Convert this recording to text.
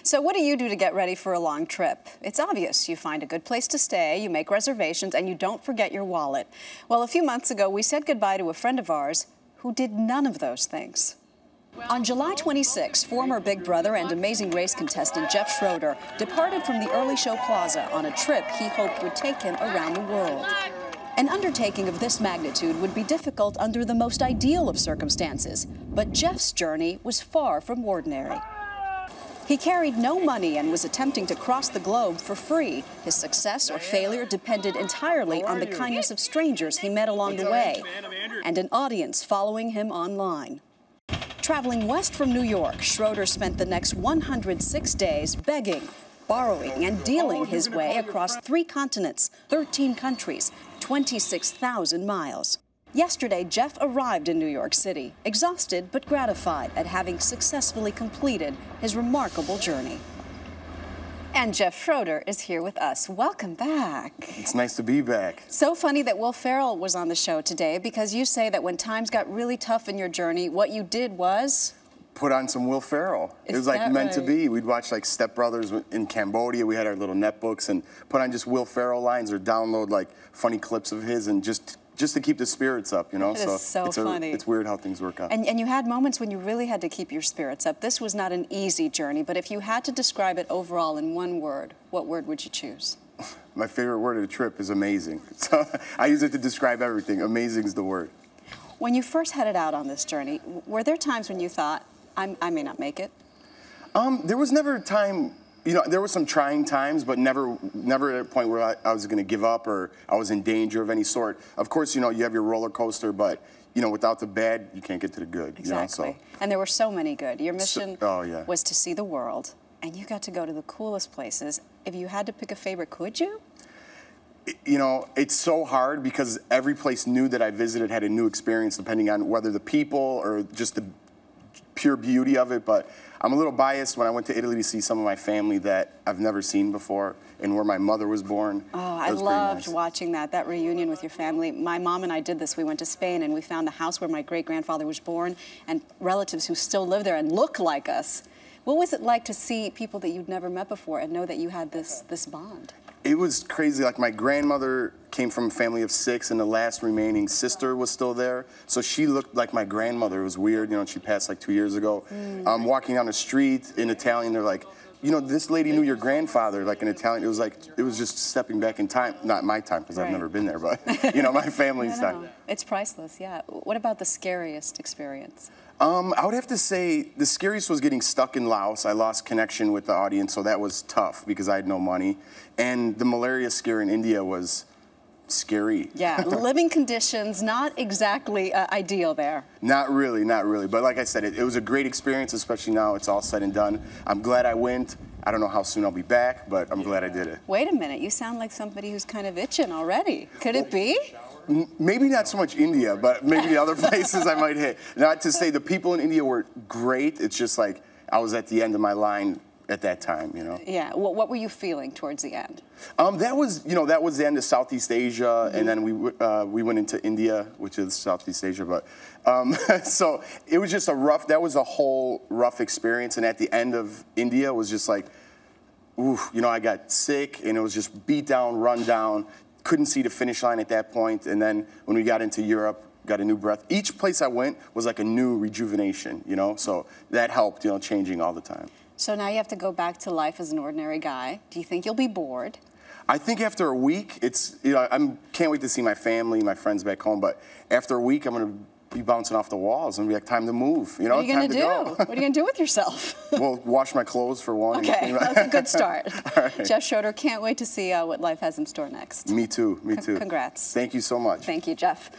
So what do you do to get ready for a long trip? It's obvious. You find a good place to stay, you make reservations, and you don't forget your wallet. Well, a few months ago, we said goodbye to a friend of ours who did none of those things. On July 26, former Big Brother and Amazing Race contestant Jeff Schroeder departed from the Early Show Plaza on a trip he hoped would take him around the world. An undertaking of this magnitude would be difficult under the most ideal of circumstances, but Jeff's journey was far from ordinary. He carried no money and was attempting to cross the globe for free. His success or failure depended entirely on the kindness of strangers he met along the way and an audience following him online. Traveling west from New York, Schroeder spent the next 106 days begging, borrowing, and dealing his way across 3 continents, 13 countries, 26,000 miles. Yesterday, Jeff arrived in New York City, exhausted but gratified at having successfully completed his remarkable journey. And Jeff Schroeder is here with us. Welcome back. It's nice to be back. So funny that Will Ferrell was on the show today, because you say that when times got really tough in your journey, what you did was put on some Will Ferrell. It was like meant to be. We'd watch like Step Brothers in Cambodia. We had our little netbooks and put on just Will Ferrell lines or download like funny clips of his and just to keep the spirits up, you know? It is so funny. It's weird how things work out. And you had moments when you really had to keep your spirits up. This was not an easy journey, but if you had to describe it overall in one word, what word would you choose? My favorite word of the trip is amazing. So I use it to describe everything. Amazing is the word. When you first headed out on this journey, were there times when you thought, I may not make it? There was never a time, you know, there were some trying times, but never at a point where I was going to give up or I was in danger of any sort. Of course, you know, you have your roller coaster, but, you know, without the bad, you can't get to the good. Exactly. You know, so. And there were so many good. Your mission yeah. was to see the world, and you got to go to the coolest places. If you had to pick a favorite, could you? You know, it's so hard because every place new that I visited had a new experience depending on whether the people or just the pure beauty of it, but I'm a little biased when I went to Italy to see some of my family that I've never seen before and where my mother was born. Oh, I loved watching that reunion with your family. My mom and I did this. We went to Spain and we found the house where my great-grandfather was born and relatives who still live there and look like us. What was it like to see people that you'd never met before and know that you had this bond? It was crazy. Like, my grandmother came from a family of 6, and the last remaining sister was still there. So she looked like my grandmother. It was weird, you know, she passed like 2 years ago. Walking down the street in Italian, they're like, you know, this lady knew your grandfather, like in Italian. It was like, it was just stepping back in time. Not my time, because I've never been there, but, you know, my family's time. It's priceless, yeah. What about the scariest experience? I would have to say the scariest was getting stuck in Laos. I lost connection with the audience, so that was tough because I had no money. And the malaria scare in India was scary. Yeah, living conditions not exactly ideal there. Not really, not really. But like I said, it was a great experience, especially now it's all said and done. I'm glad I went. I don't know how soon I'll be back, but I'm glad I did it. Wait a minute, you sound like somebody who's kind of itching already. Could it be? Maybe not so much India, but maybe the other places I might hit. Not to say the people in India were great. It's just like I was at the end of my line at that time, you know. Yeah. What were you feeling towards the end? That was, you know, that was the end of Southeast Asia, and then we went into India, which is Southeast Asia. But so it was just that was a whole rough experience. And at the end of India was just like, oof, you know, I got sick, and it was just beat down, run down. Couldn't see the finish line at that point, and then when we got into Europe, got a new breath. Each place I went was like a new rejuvenation, you know, so that helped, you know, changing all the time. So now you have to go back to life as an ordinary guy. Do you think you'll be bored? I think after a week, it's, you know, I can't wait to see my family, my friends back home, but after a week, I'm going to be bouncing off the walls and be like, time to move, you know, what are you time to go. What are you going to do with yourself? Well, wash my clothes for one. Okay, that's a good start. All right. Jeff Schroeder, can't wait to see what life has in store next. Me too, me too. Congrats. Thank you so much. Thank you, Jeff.